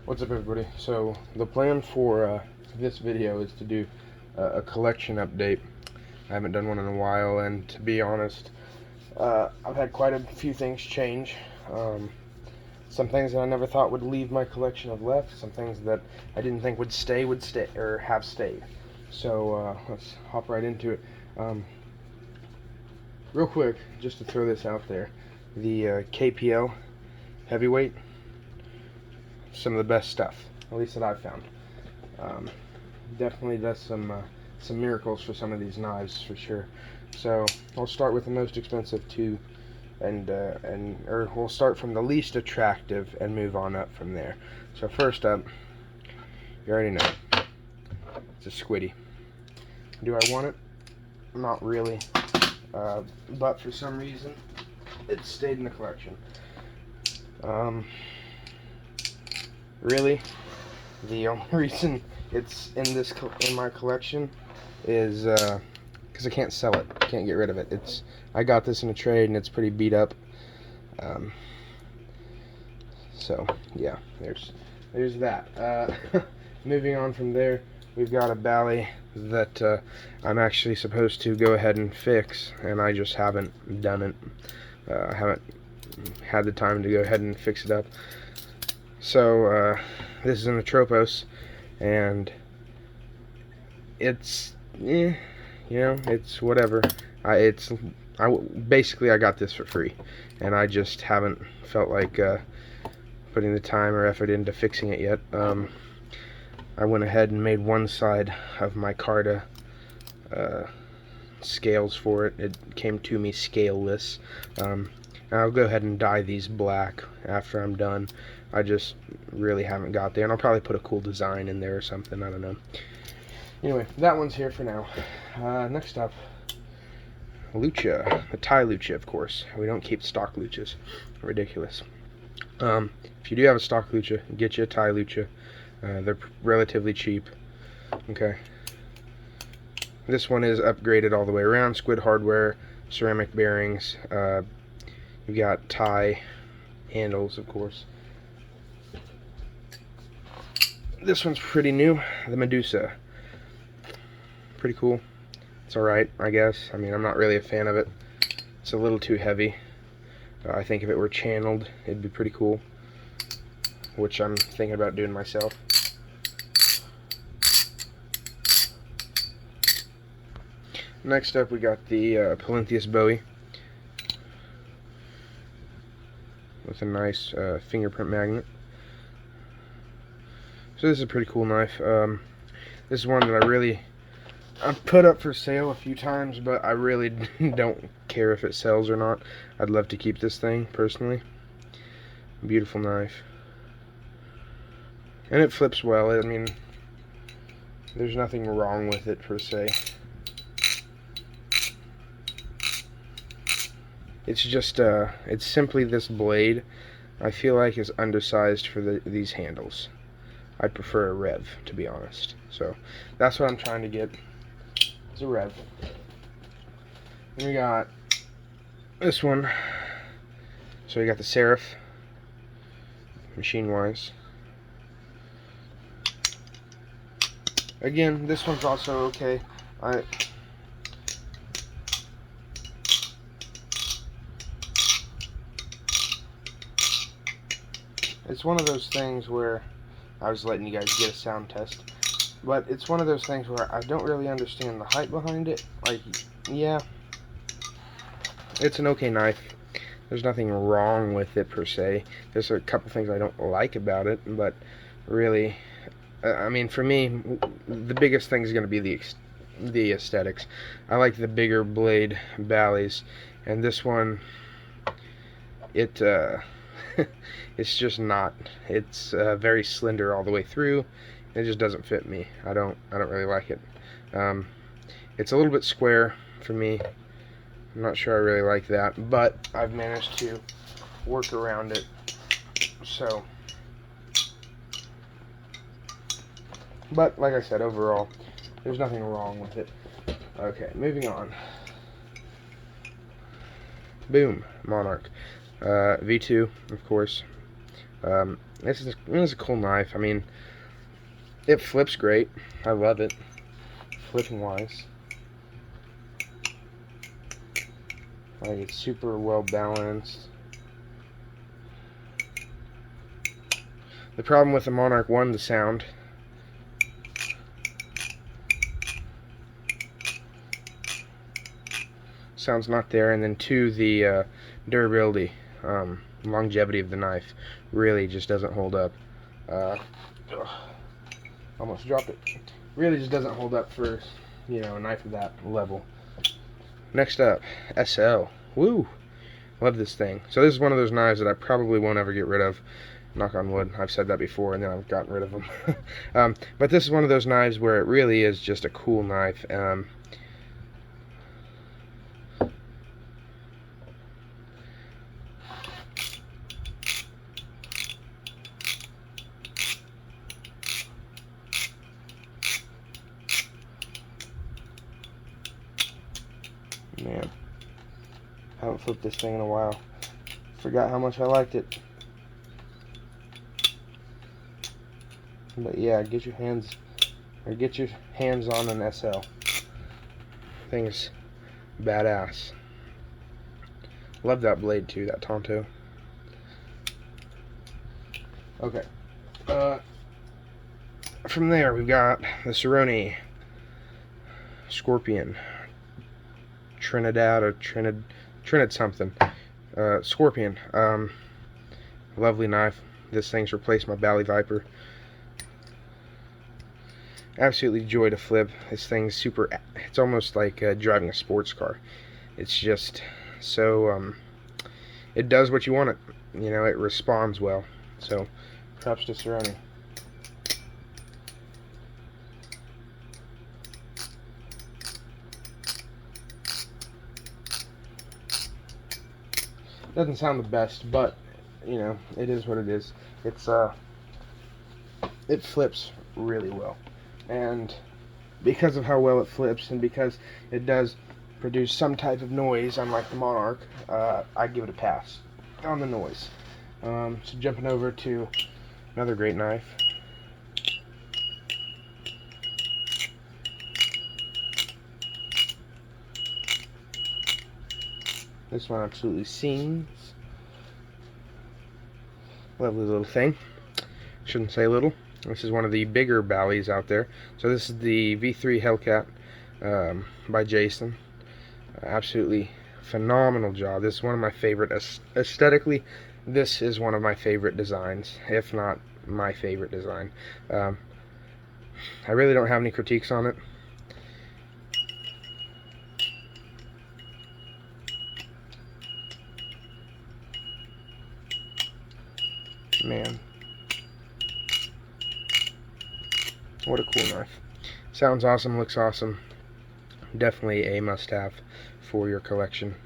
What's up, everybody? So the plan for this video is to do a collection update. I haven't done one in a while, and to be honest, I've had quite a few things change. Some things that I never thought would leave my collection have left. Some things that I didn't think would stay or have stayed. So let's hop right into it. Real quick, just to throw this out there, the KPL heavyweight. Some of the best stuff, at least that I've found. Definitely does some miracles for some of these knives for sure. So I'll start with the most expensive two, or we'll start from the least attractive and move on up from there. So first up, you already know, it's a Squiddy. Do I want it? Not really, but for some reason it stayed in the collection. Really, the only reason it's in my collection is because I can't sell it. Can't get rid of it. I got this in a trade and it's pretty beat up. So yeah, there's that. Moving on from there, we've got a Bally that I'm actually supposed to go ahead and fix, and I just haven't done it. I haven't had the time to go ahead and fix it up. So this is in the Tropos, and it's it's whatever. Basically I got this for free, and I just haven't felt like putting the time or effort into fixing it yet. I went ahead and made one side of my Carta scales for it. It came to me scaleless. I'll go ahead and dye these black after I'm done. I just really haven't got there, and I'll probably put a cool design in there or something, I don't know. Anyway, that one's here for now. Next up, Lucha, the Thai Lucha, of course. We don't keep stock Luchas. Ridiculous. If you do have a stock Lucha, get you a Thai Lucha. They're relatively cheap. Okay. This one is upgraded all the way around. Squid hardware, ceramic bearings. You've got Thai handles, of course. This one's pretty new, the Medusa. Pretty cool. It's alright, I guess. I mean, I'm not really a fan of it. It's a little too heavy. I think if it were channeled, it'd be pretty cool, which I'm thinking about doing myself. Next up, we got the Polynthius Bowie with a nice fingerprint magnet. So this is a pretty cool knife. This is one that I've put up for sale a few times, but I really don't care if it sells or not. I'd love to keep this thing, personally. Beautiful knife. And it flips well. I mean, there's nothing wrong with it, per se. It's just, it's simply this blade, I feel like, is undersized for these handles. I'd prefer a Rev, to be honest. So that's what I'm trying to get, is a Rev. And we got this one. So we got the Seraph, machine-wise. Again, this one's also okay. It's one of those things where I was letting you guys get a sound test, but it's one of those things where I don't really understand the hype behind it. Like, yeah, it's an okay knife. There's nothing wrong with it, per se. There's a couple things I don't like about it, but really, I mean, for me, the biggest thing is going to be the aesthetics. I like the bigger blade Bally's, and this one, it's just not. It's very slender all the way through. It just doesn't fit me. I don't really like it. It's a little bit square for me. I'm not sure I really like that, but I've managed to work around it. So, but like I said, overall, there's nothing wrong with it. Okay, moving on. Boom, Monarch. V2, of course. This is a cool knife. I mean, it flips great. I love it, flipping wise. Like, it's super well balanced. The problem with the Monarch 1, the sound. Sound's not there, and then 2, the durability, longevity of the knife really just doesn't hold up. Almost dropped it. Really just doesn't hold up for, you know, a knife of that level. Next up, SL. Woo! Love this thing. So this is one of those knives that I probably won't ever get rid of. Knock on wood. I've said that before, and then I've gotten rid of them. But this is one of those knives where it really is just a cool knife. Man, haven't flipped this thing in a while. Forgot how much I liked it. But yeah, get your hands on an SL. Thing's badass. Love that blade too, that Tonto. Okay. From there we've got the Cerrone Scorpion. Trinidad or Trinid something. Scorpion. Lovely knife. This thing's replaced my Bally Viper. Absolutely joy to flip. This thing's super. It's almost like driving a sports car. It's just so. It does what you want it. You know, it responds well. So, props to Cerrone. Doesn't sound the best, but you know, it is what it is. It's it flips really well, and because of how well it flips, and because it does produce some type of noise, unlike the Monarch, I give it a pass on the noise. So jumping over to another great knife. This one absolutely sings. Lovely little thing. Shouldn't say little. This is one of the bigger Bally's out there. So this is the V3 Hellcat by Jason. Absolutely phenomenal job. This is one of my favorite. Aesthetically, this is one of my favorite designs, if not my favorite design. I really don't have any critiques on it. Man, what a cool knife. Sounds awesome, looks awesome. Definitely a must-have for your collection.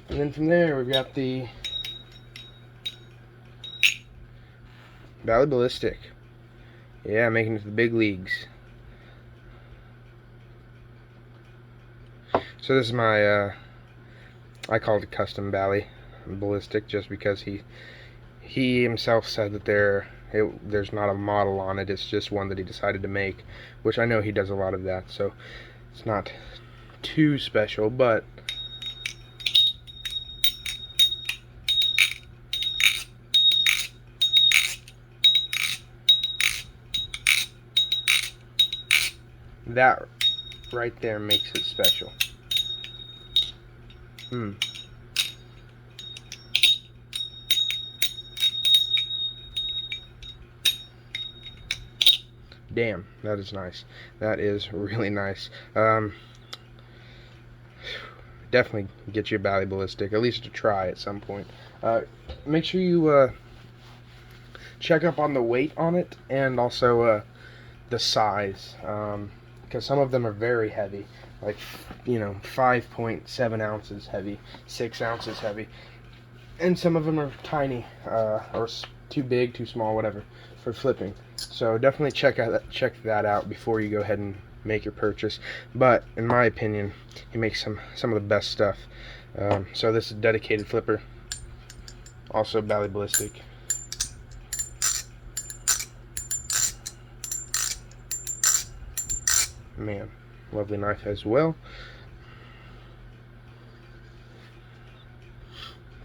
And then from there, we've got the Bally Ballistic. Yeah, making it to the big leagues. So this is my, I call it a custom Bally Ballistic, just because he himself said that there's not a model on it. It's just one that he decided to make, which I know he does a lot of that, so it's not too special, but that right there makes it special. Damn, that is nice. That is really nice. Definitely get you a Bally Ballistic, at least to try at some point. Make sure you check up on the weight on it, and also the size, because some of them are very heavy, like, you know, 5.7 ounces heavy, 6 ounces heavy, and some of them are tiny, or too big, too small, whatever, for flipping. So definitely check that out before you go ahead and make your purchase. But in my opinion, he makes some of the best stuff. So this is a dedicated flipper. Also Bally Ballistic. Man, lovely knife as well.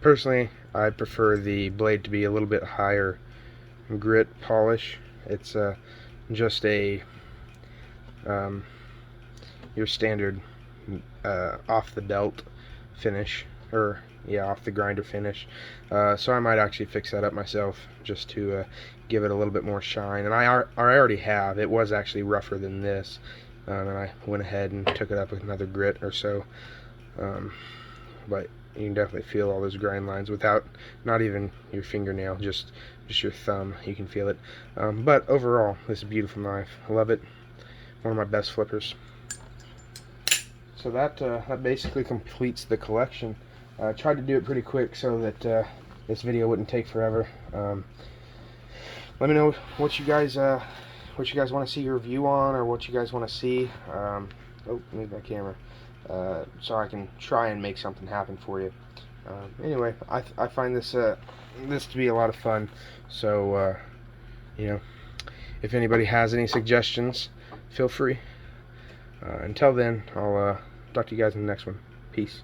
Personally, I prefer the blade to be a little bit higher grit polish. It's just a your standard off the belt finish, or yeah, off the grinder finish. So I might actually fix that up myself just to give it a little bit more shine. And I already have. It was actually rougher than this, and I went ahead and took it up with another grit or so. But you can definitely feel all those grind lines without, not even your fingernail, just your thumb. You can feel it. But overall, this is a beautiful knife. I love it. One of my best flippers. So that basically completes the collection. I tried to do it pretty quick so that this video wouldn't take forever. Let me know what you guys want to see a review on, or what you guys want to see. Oh, move my camera. So I can try and make something happen for you. Anyway, I find this this to be a lot of fun. So you know, if anybody has any suggestions, feel free. Until then, I'll talk to you guys in the next one. Peace.